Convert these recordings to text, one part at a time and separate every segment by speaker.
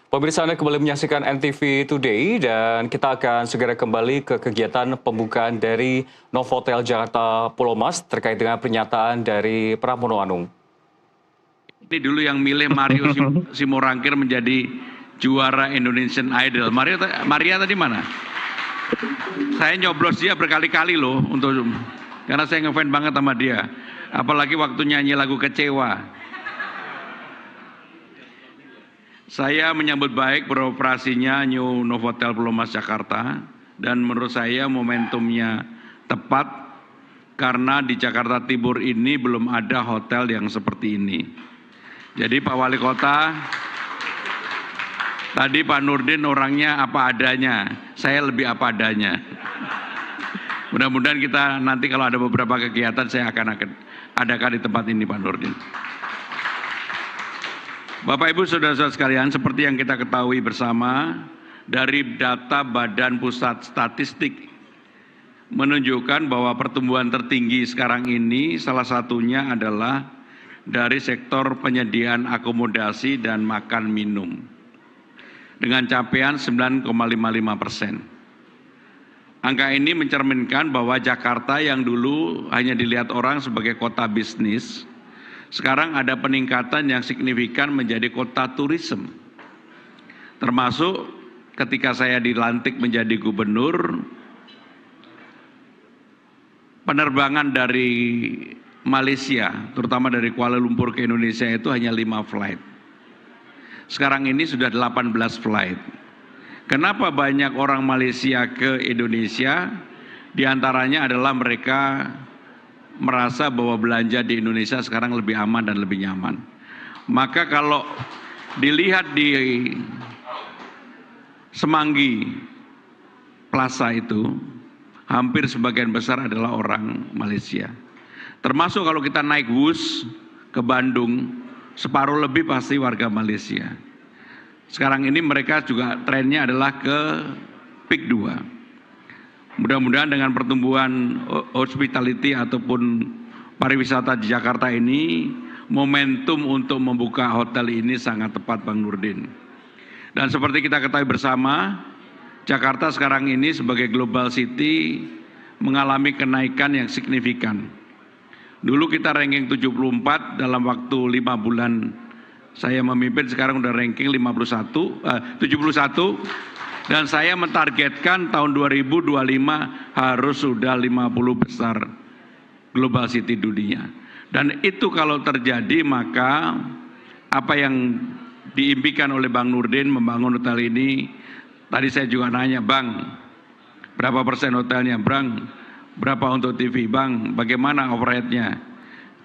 Speaker 1: Pemirsa Anda kembali menyaksikan NTV Today dan kita akan segera kembali ke kegiatan pembukaan dari Novotel Jakarta Pulau Mas terkait dengan pernyataan dari Pramono Anung.
Speaker 2: Ini dulu yang milih Mario Simorangkir menjadi juara Indonesian Idol. Maria tadi mana? Saya nyoblos dia berkali-kali loh karena saya ngefans banget sama dia. Apalagi waktu nyanyi lagu Kecewa. Saya menyambut baik beroperasinya New Novotel Pulau Mas Jakarta dan menurut saya momentumnya tepat karena di Jakarta Timur ini belum ada hotel yang seperti ini. Jadi Pak Wali Kota, tadi Pak Nurdin orangnya apa adanya, saya lebih apa adanya. Mudah-mudahan kita nanti kalau ada beberapa kegiatan saya akan adakan di tempat ini Pak Nurdin. Bapak Ibu Saudara-saudara sekalian, seperti yang kita ketahui bersama dari data Badan Pusat Statistik menunjukkan bahwa pertumbuhan tertinggi sekarang ini salah satunya adalah dari sektor penyediaan akomodasi dan makan minum dengan capaian 9,55%. Angka ini mencerminkan bahwa Jakarta yang dulu hanya dilihat orang sebagai kota bisnis, sekarang ada peningkatan yang signifikan menjadi kota turisme. Termasuk ketika saya dilantik menjadi gubernur, penerbangan dari Malaysia, terutama dari Kuala Lumpur ke Indonesia itu hanya 5 flight. Sekarang ini sudah 18 flight. Kenapa banyak orang Malaysia ke Indonesia? Di antaranya adalah mereka merasa bahwa belanja di Indonesia sekarang lebih aman dan lebih nyaman. Maka kalau dilihat di Semanggi Plaza itu, hampir sebagian besar adalah orang Malaysia. Termasuk kalau kita naik bus ke Bandung, separuh lebih pasti warga Malaysia. Sekarang ini mereka juga trennya adalah ke PIK 2. Mudah-mudahan dengan pertumbuhan hospitality ataupun pariwisata di Jakarta ini, momentum untuk membuka hotel ini sangat tepat Bang Nurdin. Dan seperti kita ketahui bersama, Jakarta sekarang ini sebagai global city mengalami kenaikan yang signifikan. Dulu kita ranking 74 dalam waktu 5 bulan saya memimpin, sekarang udah ranking 71. Dan saya mentargetkan tahun 2025 harus sudah 50 besar global city dunia. Dan itu kalau terjadi maka apa yang diimpikan oleh Bang Nurdin membangun hotel ini, tadi saya juga nanya, Bang, berapa persen hotelnya, Bang? Berapa untuk TV, Bang? Bagaimana overhead-nya?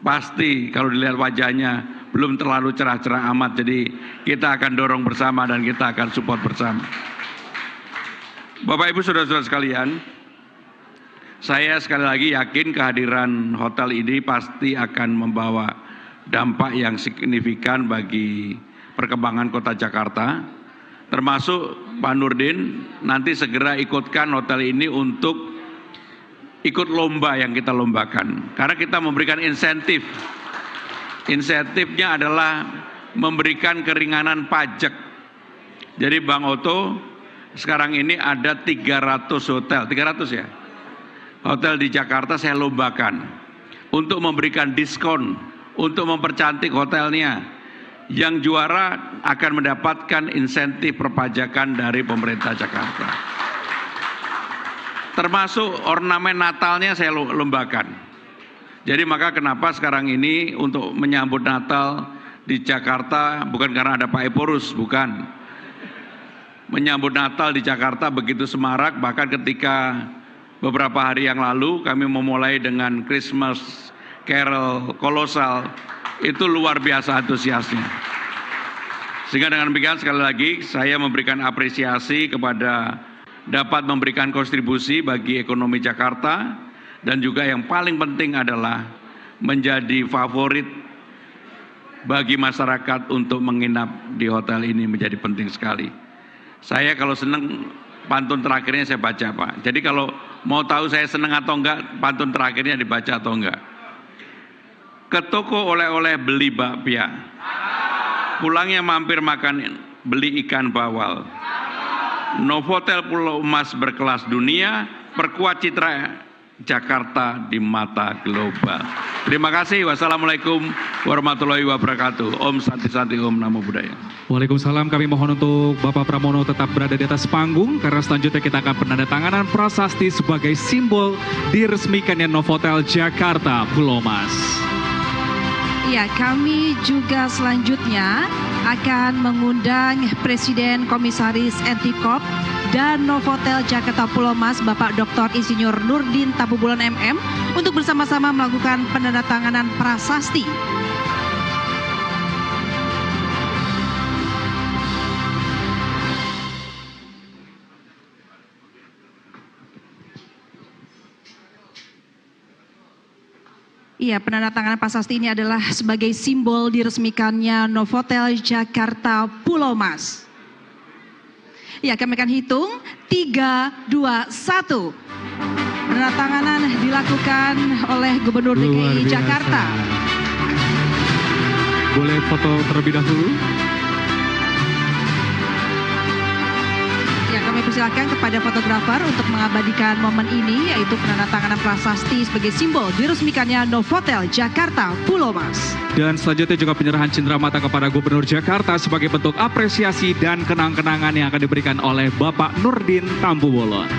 Speaker 2: Pasti kalau dilihat wajahnya belum terlalu cerah-cerah amat, jadi kita akan dorong bersama dan kita akan support bersama. Bapak Ibu Saudara-saudara sekalian, saya sekali lagi yakin kehadiran hotel ini pasti akan membawa dampak yang signifikan bagi perkembangan kota Jakarta. Termasuk Pak Nurdin nanti segera ikutkan hotel ini untuk ikut lomba yang kita lombakan. Karena kita memberikan insentif. Insentifnya adalah memberikan keringanan pajak. Jadi Bang Oto, sekarang ini ada 300 hotel, 300 ya? Hotel di Jakarta saya lombakan untuk memberikan diskon, untuk mempercantik hotelnya. Yang juara akan mendapatkan insentif perpajakan dari pemerintah Jakarta. Termasuk ornamen Natalnya saya lombakan. Jadi maka kenapa sekarang ini untuk menyambut Natal di Jakarta, bukan karena ada Pak Eporus, bukan. Menyambut Natal di Jakarta begitu semarak, bahkan ketika beberapa hari yang lalu kami memulai dengan Christmas Carol kolosal, itu luar biasa antusiasnya. Sehingga dengan demikian sekali lagi saya memberikan apresiasi kepada dapat memberikan kontribusi bagi ekonomi Jakarta dan juga yang paling penting adalah menjadi favorit bagi masyarakat untuk menginap di hotel ini menjadi penting sekali. Saya kalau senang pantun terakhirnya saya baca Pak. Jadi kalau mau tahu saya senang atau enggak, pantun terakhirnya dibaca atau enggak. Ke toko oleh-oleh beli bakpia, pulangnya mampir makan beli ikan bawal. Novotel Pulau Emas berkelas dunia, perkuat citra Jakarta di mata global. Terima kasih. Wassalamualaikum warahmatullahi wabarakatuh. Om Santi Santi, Om Namo Buddhaya.
Speaker 3: Waalaikumsalam. Kami mohon untuk Bapak Pramono tetap berada di atas panggung karena selanjutnya kita akan penandatanganan prasasti sebagai simbol diresmikannya Novotel Jakarta Pulau Mas.
Speaker 4: Ya, kami juga selanjutnya akan mengundang Presiden Komisaris Antikop dan Novotel Jakarta Pulau Mas, Bapak Dr. Insinyur Nurdin Tambubolon MM, untuk bersama-sama melakukan penandatanganan prasasti. Iya, penandatanganan prasasti ini adalah sebagai simbol diresmikannya Novotel Jakarta Pulau Mas. Ya, kami akan hitung 3, 2, 1. Penandatanganan dilakukan oleh Gubernur DKI Jakarta.
Speaker 3: Boleh foto terlebih dahulu?
Speaker 4: Ya, kami persilakan kepada fotografer untuk mengabadikan momen ini, yaitu penandatanganan prasasti sebagai simbol diresmikannya Novotel Jakarta Pulau Mas.
Speaker 3: Dan selanjutnya juga penyerahan cenderamata kepada Gubernur Jakarta sebagai bentuk apresiasi dan kenang-kenangan yang akan diberikan oleh Bapak Nurdin Tambubolon.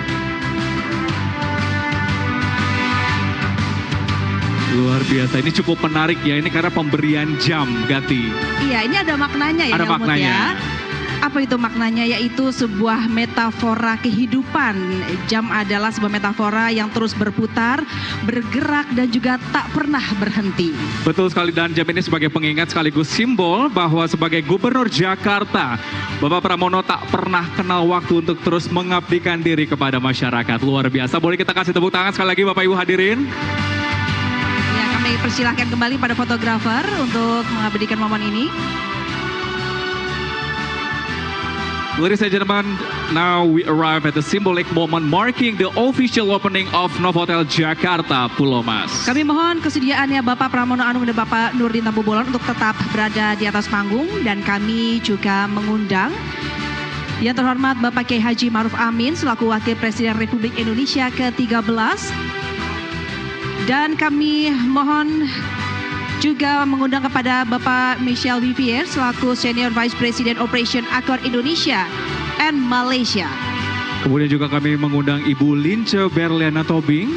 Speaker 3: Luar biasa, ini cukup menarik ya, ini karena pemberian jam, Gati.
Speaker 4: Iya, ini ada maknanya ya.
Speaker 3: Ada maknanya.
Speaker 4: Ya. Apa itu maknanya? Yaitu sebuah metafora kehidupan. Jam adalah sebuah metafora yang terus berputar, bergerak, dan juga tak pernah berhenti.
Speaker 3: Betul sekali, dan jam ini sebagai pengingat sekaligus simbol bahwa sebagai Gubernur Jakarta, Bapak Pramono tak pernah kenal waktu untuk terus mengabdikan diri kepada masyarakat. Luar biasa, boleh kita kasih tepuk tangan sekali lagi Bapak Ibu hadirin.
Speaker 4: Ya, kami persilahkan kembali pada fotografer untuk mengabadikan momen ini.
Speaker 3: Ladies and gentlemen, now we arrive at the symbolic moment marking the official opening of Novotel Jakarta Pulau Mas.
Speaker 4: Kami mohon kesediaannya Bapak Pramono Anung dan Bapak Nurdin Tambubolon untuk tetap berada di atas panggung, dan kami juga mengundang yang terhormat Bapak Kiai Haji Ma'ruf Amin selaku Wakil Presiden Republik Indonesia ke-13. Dan kami mohon juga mengundang kepada Bapak Michel Vivier selaku Senior Vice President Operation Accor Indonesia and Malaysia.
Speaker 3: Kemudian juga kami mengundang Ibu Lince Berliana Tobing,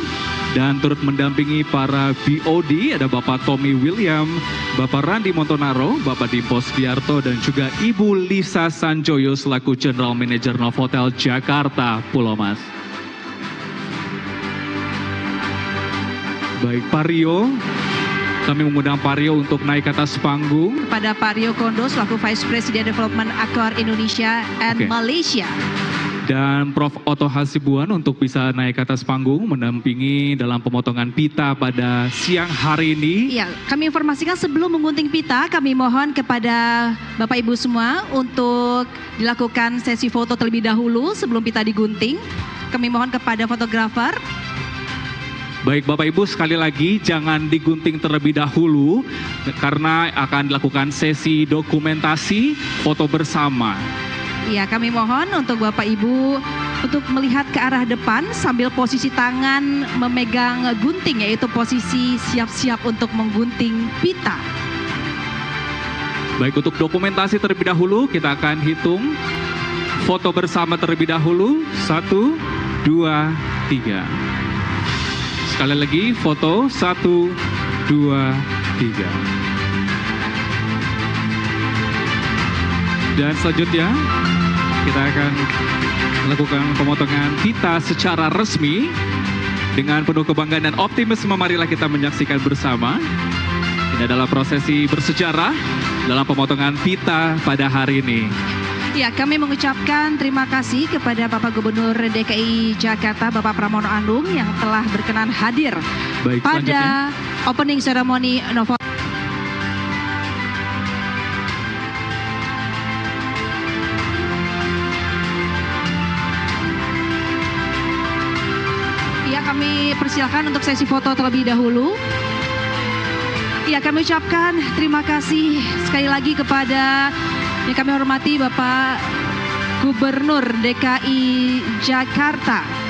Speaker 3: dan turut mendampingi para BOD ada Bapak Tommy William, Bapak Randi Montonaro, Bapak Dimpos Biarto, dan juga Ibu Lisa Sanjoyo selaku General Manager Novotel Jakarta Pulau Mas. Baik, Pak Rio, kami mengundang Pak Rio untuk naik ke atas panggung.
Speaker 4: Kepada Pak Rio Kondo selaku Vice President Development Accor Indonesia and Malaysia.
Speaker 3: Dan Prof. Otto Hasibuan untuk bisa naik ke atas panggung mendampingi dalam pemotongan pita pada siang hari ini.
Speaker 4: Iya, kami informasikan sebelum menggunting pita, kami mohon kepada Bapak Ibu semua untuk dilakukan sesi foto terlebih dahulu sebelum pita digunting. Kami mohon kepada fotografer.
Speaker 3: Baik Bapak Ibu, sekali lagi jangan digunting terlebih dahulu karena akan dilakukan sesi dokumentasi foto bersama.
Speaker 4: Iya, kami mohon untuk Bapak Ibu untuk melihat ke arah depan sambil posisi tangan memegang gunting, yaitu posisi siap-siap untuk menggunting pita.
Speaker 3: Baik, untuk dokumentasi terlebih dahulu kita akan hitung foto bersama terlebih dahulu. 1, 2, 3. Sekali lagi foto 1, 2, 3. Dan selanjutnya kita akan melakukan pemotongan pita secara resmi dengan penuh kebanggaan dan optimisme. Marilah kita menyaksikan bersama. Ini adalah prosesi bersejarah dalam pemotongan pita pada hari ini.
Speaker 4: Ya, kami mengucapkan terima kasih kepada Bapak Gubernur DKI Jakarta, Bapak Pramono Anung, yang telah berkenan hadir pada opening ceremony Novotel. Ya, kami persilakan untuk sesi foto terlebih dahulu. Ya, kami ucapkan terima kasih sekali lagi kepada Yang kami hormati Bapak Gubernur DKI Jakarta